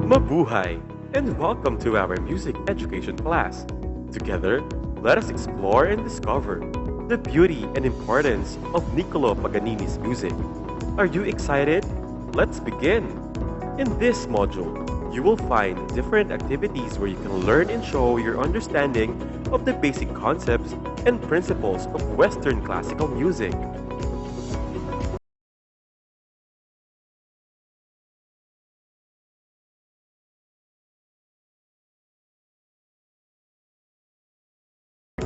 Mabuhay, and welcome to our music education class. Together, let us explore and discover the beauty and importance of Nikola Paganini's music. Are you excited? Let's begin! In this module, you will find different activities where you can learn and show your understanding of the basic concepts and principles of Western classical music.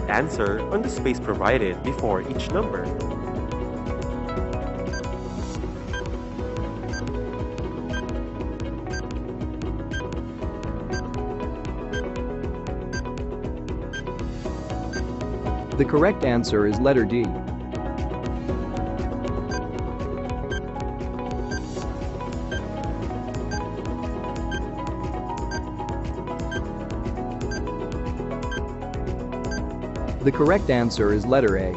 Answer on the space provided before each number. The correct answer is letter D. The correct answer is letter A.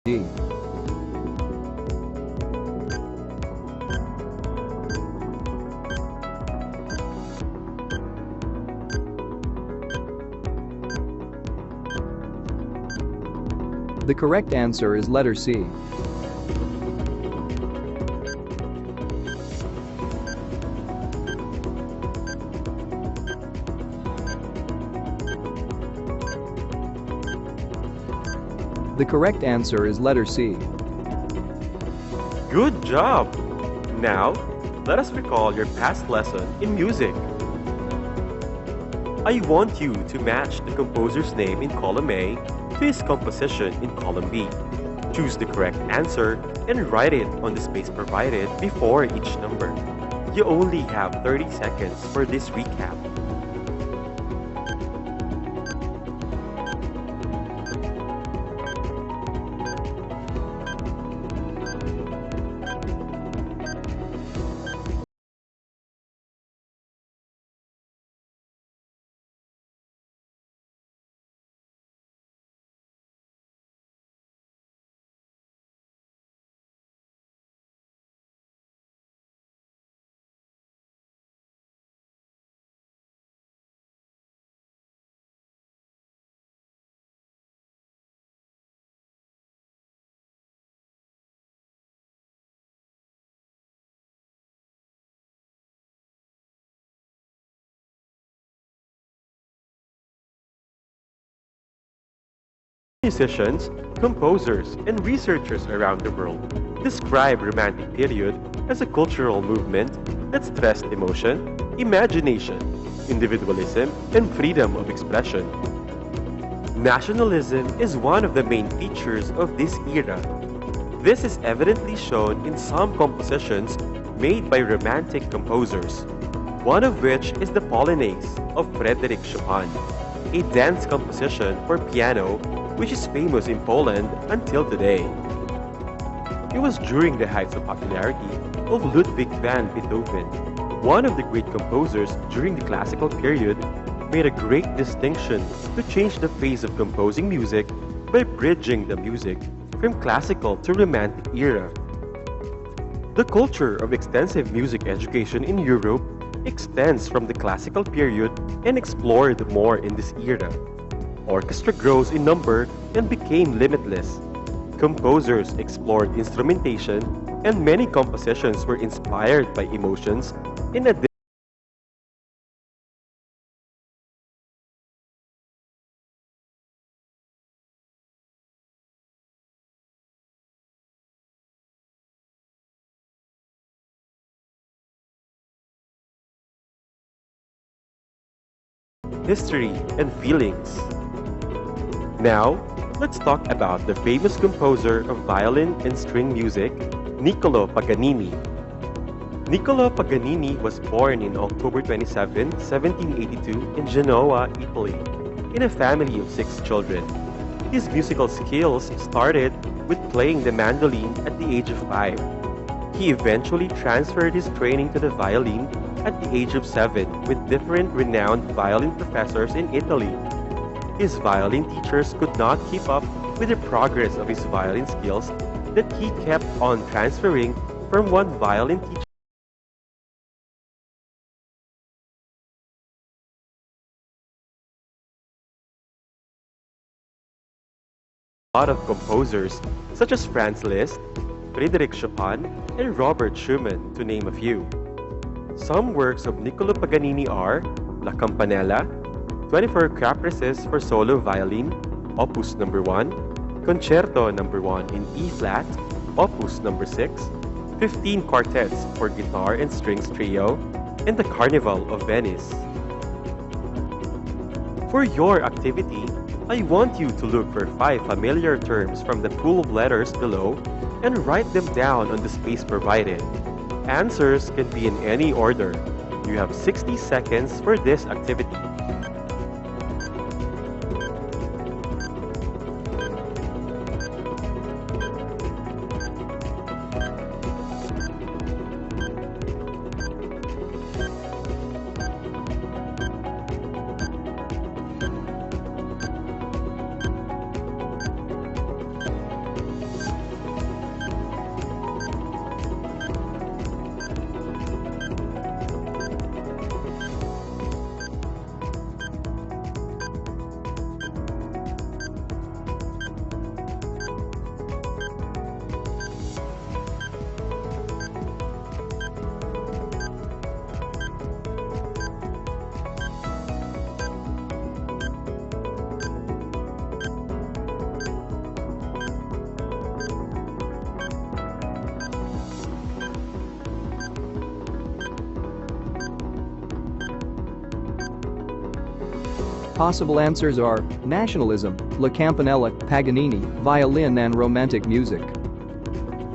D. The correct answer is letter C. The correct answer is letter C. Good job! Now, let us recall your past lesson in music. I want you to match the composer's name in column A to his composition in column B. Choose the correct answer and write it on the space provided before each number. You only have 30 seconds for this recap. Musicians, composers, and researchers around the world describe Romantic period as a cultural movement that stressed emotion, imagination, individualism, and freedom of expression. Nationalism is one of the main features of this era. This is evidently shown in some compositions made by Romantic composers, one of which is the Polonaise of Frédéric Chopin, a dance composition for piano which is famous in Poland until today. It was during the height of popularity of Ludwig van Beethoven, one of the great composers during the classical period, made a great distinction to change the phase of composing music by bridging the music from classical to Romantic era. The culture of extensive music education in Europe extends from the classical period and explored more in this era. Orchestra grows in number and became limitless. Composers explored instrumentation, and many compositions were inspired by emotions in addition. History and feelings. Now, let's talk about the famous composer of violin and string music, Nikola Paganini. Nikola Paganini was born on October 27, 1782 in Genoa, Italy, in a family of 6 children. His musical skills started with playing the mandolin at the age of 5. He eventually transferred his training to the violin at the age of 7 with different renowned violin professors in Italy. His violin teachers could not keep up with the progress of his violin skills that he kept on transferring from one violin teacher to a lot of composers such as Franz Liszt, Frédéric Chopin, and Robert Schumann, to name a few. Some works of Nikola Paganini are La Campanella, 24 Caprices for solo violin, Opus number 1, Concerto number 1 in E flat, Opus number 6, 15 quartets for guitar and strings trio, and the Carnival of Venice. For your activity, I want you to look for 5 familiar terms from the pool of letters below and write them down on the space provided. Answers can be in any order. You have 60 seconds for this activity. Possible answers are nationalism, La Campanella, Paganini, violin and romantic music.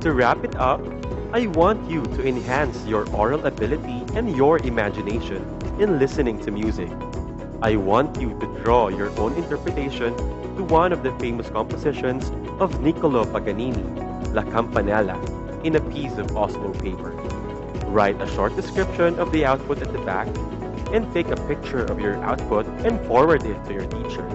To wrap it up, I want you to enhance your oral ability and your imagination in listening to music. I want you to draw your own interpretation to one of the famous compositions of Nikola Paganini, La Campanella, in a piece of Oslo paper. Write a short description of the output at the back and take a picture of your output and forward it to your teacher.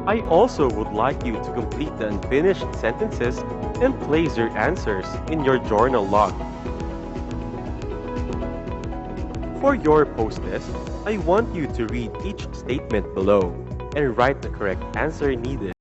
I also would like you to complete the unfinished sentences and place your answers in your journal log. For your post-test, I want you to read each statement below and write the correct answer needed.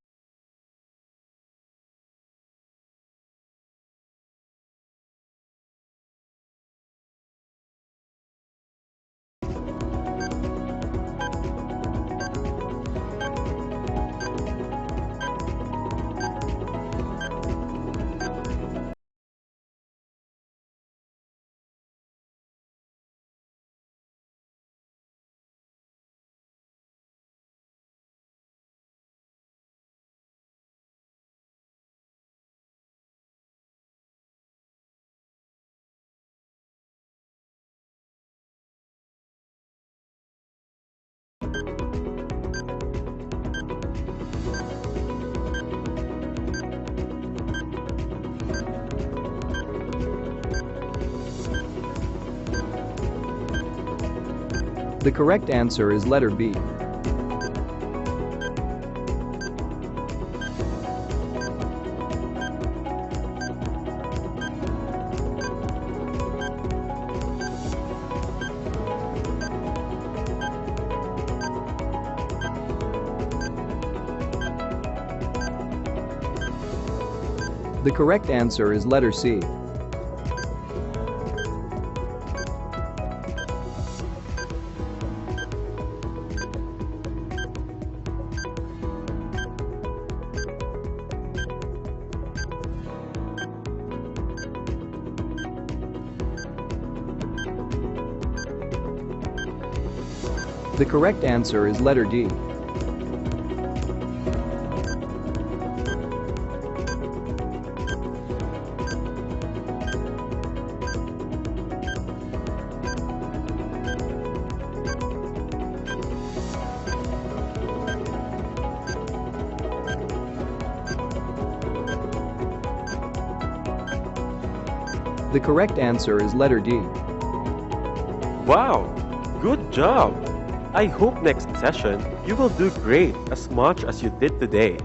The correct answer is letter B. The correct answer is letter C. The correct answer is letter D. The correct answer is letter D. Wow! Good job! I hope next session you will do great as much as you did today.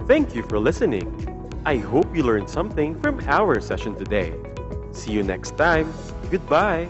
Thank you for listening. I hope you learned something from our session today. See you next time. Goodbye!